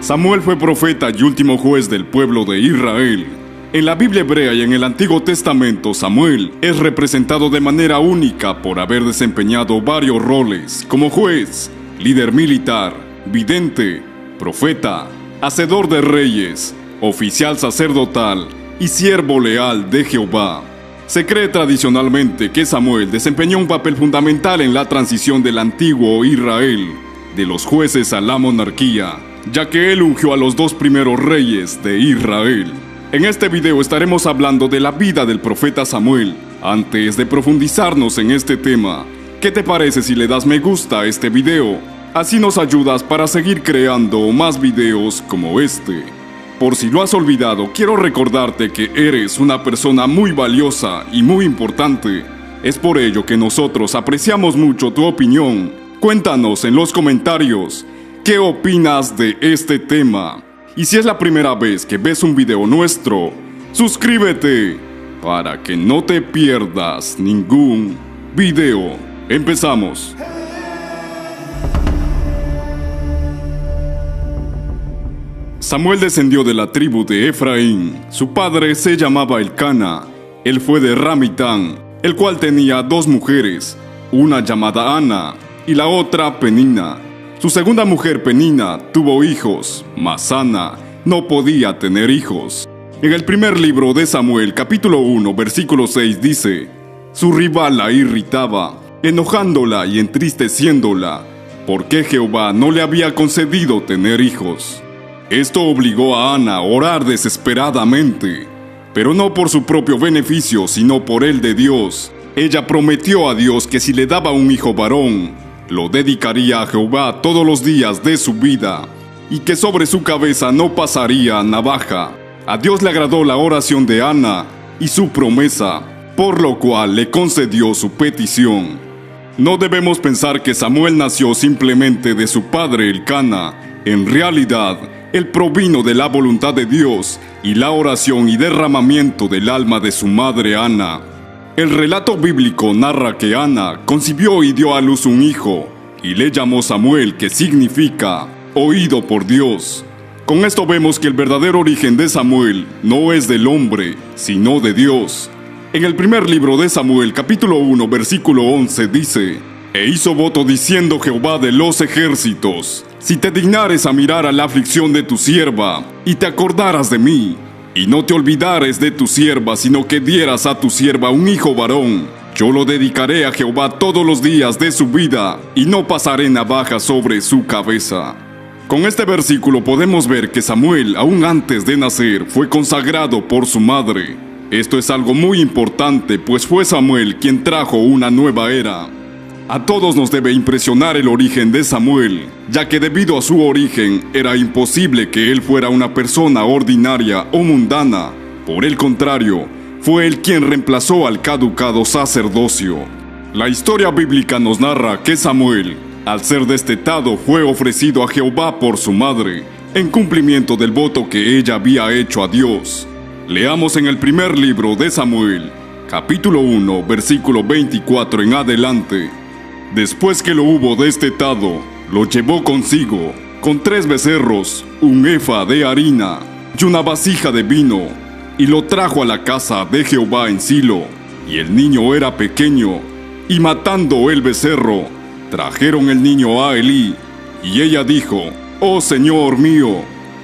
Samuel fue profeta y último juez del pueblo de Israel. En la Biblia hebrea y en el Antiguo Testamento, Samuel es representado de manera única por haber desempeñado varios roles como juez, líder militar, vidente, profeta, hacedor de reyes, oficial sacerdotal y siervo leal de Jehová. Se cree tradicionalmente que Samuel desempeñó un papel fundamental en la transición del antiguo Israel, de los jueces a la monarquía, ya que él ungió a los dos primeros reyes de Israel. En este video estaremos hablando de la vida del profeta Samuel. Antes de profundizarnos en este tema, ¿qué te parece si le das me gusta a este video? Así nos ayudas para seguir creando más videos como este. Por si lo has olvidado, quiero recordarte que eres una persona muy valiosa y muy importante. Es por ello que nosotros apreciamos mucho tu opinión. Cuéntanos en los comentarios qué opinas de este tema. Y si es la primera vez que ves un video nuestro, suscríbete para que no te pierdas ningún video. Empezamos. Samuel descendió de la tribu de Efraín. Su padre se llamaba Elcana. Él fue de Ramitán, el cual tenía dos mujeres, una llamada Ana y la otra Penina. Su segunda mujer Penina tuvo hijos, mas Ana no podía tener hijos. En el primer libro de Samuel, capítulo 1, versículo 6 dice: su rival la irritaba, enojándola y entristeciéndola, porque Jehová no le había concedido tener hijos. Esto obligó a Ana a orar desesperadamente, pero no por su propio beneficio, sino por el de Dios. Ella prometió a Dios que si le daba un hijo varón, lo dedicaría a Jehová todos los días de su vida, y que sobre su cabeza no pasaría navaja. A Dios le agradó la oración de Ana y su promesa, por lo cual le concedió su petición. No debemos pensar que Samuel nació simplemente de su padre Elcana. En realidad, él provino de la voluntad de Dios y la oración y derramamiento del alma de su madre Ana. El relato bíblico narra que Ana concibió y dio a luz un hijo, y le llamó Samuel, que significa oído por Dios. Con esto vemos que el verdadero origen de Samuel no es del hombre, sino de Dios. En el primer libro de Samuel, capítulo 1, versículo 11 dice: e hizo voto diciendo Jehová de los ejércitos: si te dignares a mirar a la aflicción de tu sierva, y te acordaras de mí, y no te olvidares de tu sierva, sino que dieras a tu sierva un hijo varón, yo lo dedicaré a Jehová todos los días de su vida, y no pasaré navaja sobre su cabeza. Con este versículo podemos ver que Samuel, aún antes de nacer, fue consagrado por su madre. Esto es algo muy importante, pues fue Samuel quien trajo una nueva era. A todos nos debe impresionar el origen de Samuel, ya que debido a su origen era imposible que él fuera una persona ordinaria o mundana. Por el contrario, fue él quien reemplazó al caducado sacerdocio. La historia bíblica nos narra que Samuel, al ser destetado, fue ofrecido a Jehová por su madre, en cumplimiento del voto que ella había hecho a Dios. Leamos en el primer libro de Samuel, capítulo 1, versículo 24 en adelante. Después que lo hubo destetado, lo llevó consigo, con 3 becerros, un efa de harina y una vasija de vino, y lo trajo a la casa de Jehová en Silo. Y el niño era pequeño, y matando el becerro, trajeron el niño a Elí. Y ella dijo: oh Señor mío,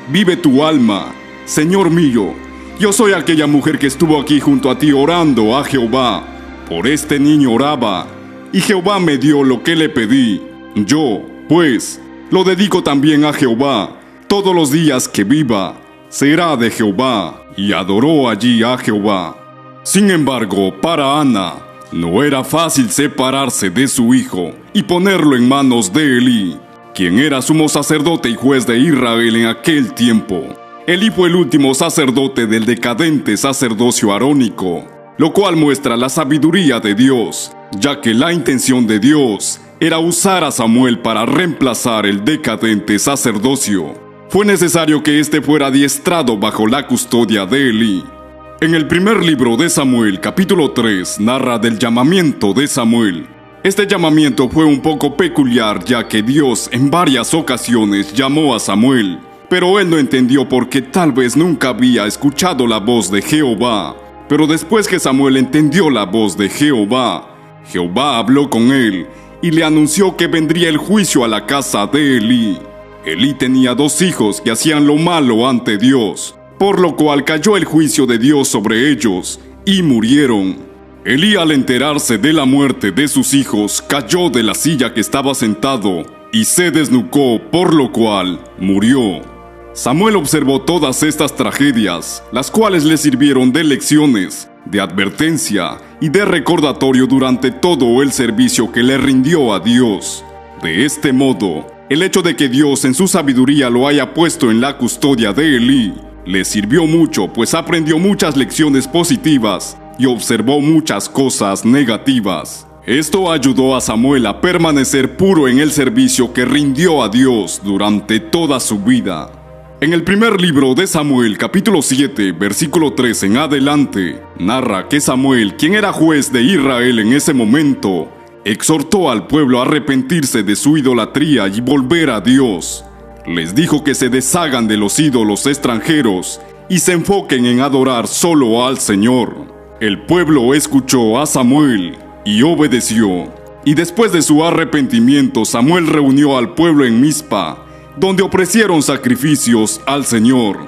vive tu alma, Señor mío, yo soy aquella mujer que estuvo aquí junto a ti orando a Jehová. Por este niño oraba, y Jehová me dio lo que le pedí. Yo, pues, lo dedico también a Jehová. Todos los días que viva, será de Jehová. Y adoró allí a Jehová. Sin embargo, para Ana, no era fácil separarse de su hijo y ponerlo en manos de Elí, quien era sumo sacerdote y juez de Israel en aquel tiempo. Elí fue el último sacerdote del decadente sacerdocio arónico, lo cual muestra la sabiduría de Dios, ya que la intención de Dios era usar a Samuel para reemplazar el decadente sacerdocio. Fue necesario que éste fuera adiestrado bajo la custodia de Elí. En el primer libro de Samuel, capítulo 3, narra del llamamiento de Samuel. Este llamamiento fue un poco peculiar, ya que Dios en varias ocasiones llamó a Samuel, pero él no entendió porque tal vez nunca había escuchado la voz de Jehová. Pero después que Samuel entendió la voz de Jehová, Jehová habló con él y le anunció que vendría el juicio a la casa de Elí. Elí tenía 2 hijos que hacían lo malo ante Dios, por lo cual cayó el juicio de Dios sobre ellos y murieron. Elí, al enterarse de la muerte de sus hijos, cayó de la silla que estaba sentado y se desnucó, por lo cual murió. Samuel observó todas estas tragedias, las cuales le sirvieron de lecciones, de advertencia y de recordatorio durante todo el servicio que le rindió a Dios. De este modo, el hecho de que Dios en su sabiduría lo haya puesto en la custodia de Elí, le sirvió mucho, pues aprendió muchas lecciones positivas y observó muchas cosas negativas. Esto ayudó a Samuel a permanecer puro en el servicio que rindió a Dios durante toda su vida. En el primer libro de Samuel, capítulo 7, versículo 3 en adelante, narra que Samuel, quien era juez de Israel en ese momento, exhortó al pueblo a arrepentirse de su idolatría y volver a Dios. Les dijo que se deshagan de los ídolos extranjeros y se enfoquen en adorar solo al Señor. El pueblo escuchó a Samuel y obedeció. Y después de su arrepentimiento, Samuel reunió al pueblo en Mizpa, donde ofrecieron sacrificios al Señor.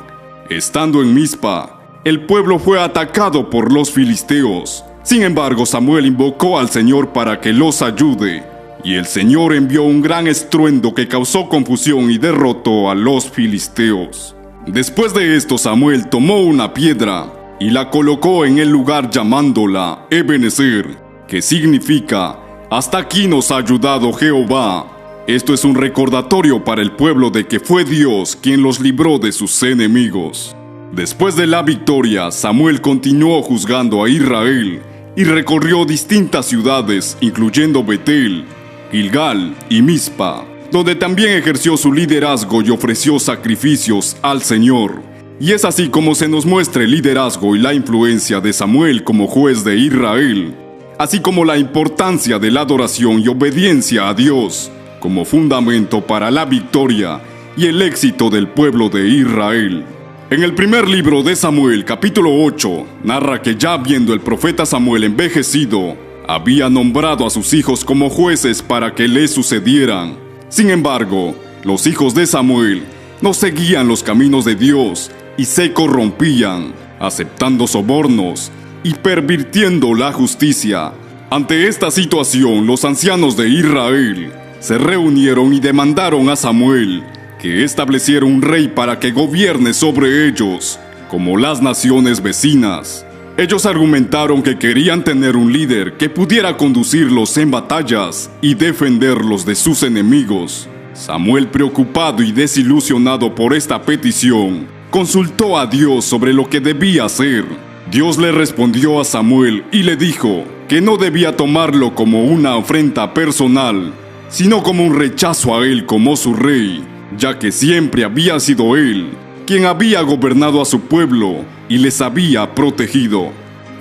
Estando en Mizpa, el pueblo fue atacado por los filisteos. Sin embargo, Samuel invocó al Señor para que los ayude, y el Señor envió un gran estruendo que causó confusión y derrotó a los filisteos. Después de esto, Samuel tomó una piedra y la colocó en el lugar llamándola Ebenezer, que significa: hasta aquí nos ha ayudado Jehová. Esto es un recordatorio para el pueblo de que fue Dios quien los libró de sus enemigos. Después de la victoria, Samuel continuó juzgando a Israel y recorrió distintas ciudades, incluyendo Betel, Gilgal y Mizpa, donde también ejerció su liderazgo y ofreció sacrificios al Señor. Y es así como se nos muestra el liderazgo y la influencia de Samuel como juez de Israel, así como la importancia de la adoración y obediencia a Dios como fundamento para la victoria y el éxito del pueblo de Israel. En el primer libro de Samuel, capítulo 8, narra que ya viendo el profeta Samuel envejecido, había nombrado a sus hijos como jueces para que le sucedieran. Sin embargo, los hijos de Samuel no seguían los caminos de Dios y se corrompían, aceptando sobornos y pervirtiendo la justicia. Ante esta situación, los ancianos de Israel se reunieron y demandaron a Samuel que estableciera un rey para que gobierne sobre ellos, como las naciones vecinas. Ellos argumentaron que querían tener un líder que pudiera conducirlos en batallas y defenderlos de sus enemigos. Samuel, preocupado y desilusionado por esta petición, consultó a Dios sobre lo que debía hacer. Dios le respondió a Samuel y le dijo que no debía tomarlo como una afrenta personal, sino como un rechazo a él como su rey, ya que siempre había sido él quien había gobernado a su pueblo y les había protegido.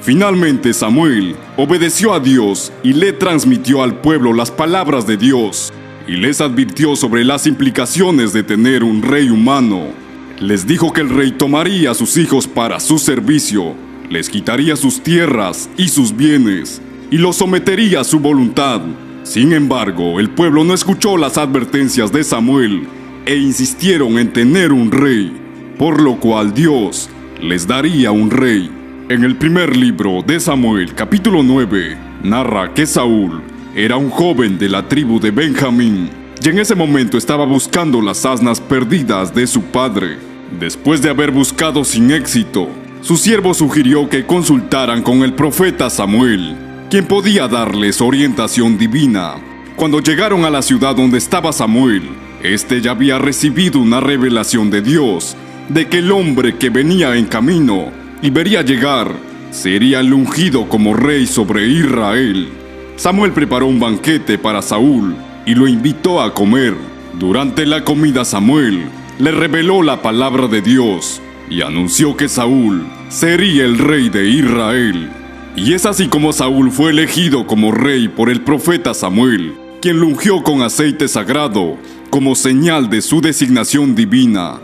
Finalmente, Samuel obedeció a Dios y le transmitió al pueblo las palabras de Dios, y les advirtió sobre las implicaciones de tener un rey humano. Les dijo que el rey tomaría a sus hijos para su servicio, les quitaría sus tierras y sus bienes, y los sometería a su voluntad. Sin embargo, el pueblo no escuchó las advertencias de Samuel e insistieron en tener un rey, por lo cual Dios les daría un rey. En el primer libro de Samuel, capítulo 9, narra que Saúl era un joven de la tribu de Benjamín, y en ese momento estaba buscando las asnas perdidas de su padre. Después de haber buscado sin éxito, su siervo sugirió que consultaran con el profeta Samuel, quien podía darles orientación divina. Cuando llegaron a la ciudad donde estaba Samuel, este ya había recibido una revelación de Dios, de que el hombre que venía en camino y vería llegar, sería el ungido como rey sobre Israel. Samuel preparó un banquete para Saúl y lo invitó a comer. Durante la comida, Samuel le reveló la palabra de Dios y anunció que Saúl sería el rey de Israel. Y es así como Saúl fue elegido como rey por el profeta Samuel, quien lo ungió con aceite sagrado como señal de su designación divina.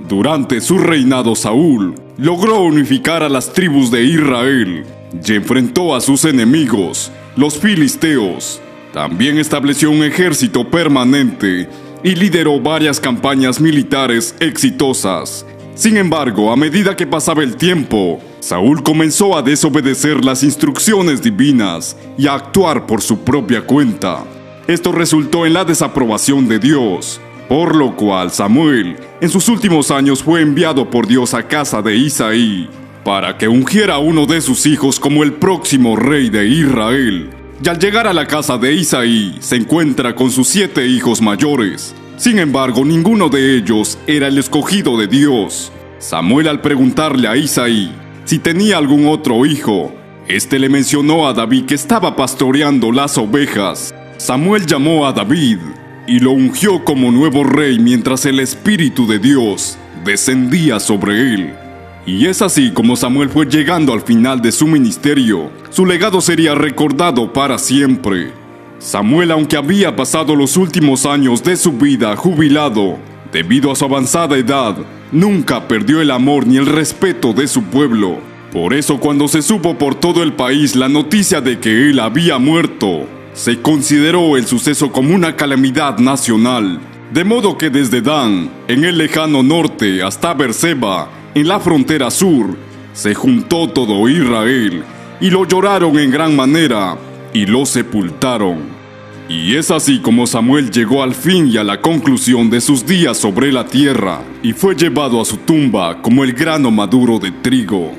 Durante su reinado, Saúl logró unificar a las tribus de Israel y enfrentó a sus enemigos, los filisteos. También estableció un ejército permanente y lideró varias campañas militares exitosas. Sin embargo, a medida que pasaba el tiempo, Saúl comenzó a desobedecer las instrucciones divinas y a actuar por su propia cuenta. Esto resultó en la desaprobación de Dios, por lo cual Samuel, en sus últimos años, fue enviado por Dios a casa de Isaí para que ungiera a uno de sus hijos como el próximo rey de Israel. Y al llegar a la casa de Isaí, se encuentra con sus 7 hijos mayores. Sin embargo, ninguno de ellos era el escogido de Dios. Samuel, al preguntarle a Isaí si tenía algún otro hijo, este le mencionó a David que estaba pastoreando las ovejas. Samuel llamó a David y lo ungió como nuevo rey mientras el Espíritu de Dios descendía sobre él. Y es así como Samuel fue llegando al final de su ministerio. Su legado sería recordado para siempre. Samuel, aunque había pasado los últimos años de su vida jubilado, debido a su avanzada edad, nunca perdió el amor ni el respeto de su pueblo. Por eso, cuando se supo por todo el país la noticia de que él había muerto, se consideró el suceso como una calamidad nacional. De modo que desde Dan, en el lejano norte, hasta Beerseba, en la frontera sur, se juntó todo Israel y lo lloraron en gran manera y lo sepultaron. Y es así como Samuel llegó al fin y a la conclusión de sus días sobre la tierra y fue llevado a su tumba como el grano maduro de trigo.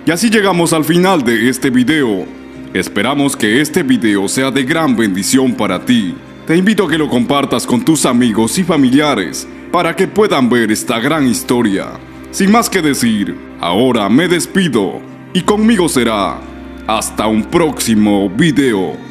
Y así llegamos al final de este video. Esperamos que este video sea de gran bendición para ti. Te invito a que lo compartas con tus amigos y familiares para que puedan ver esta gran historia. Sin más que decir, ahora me despido y conmigo será hasta un próximo video.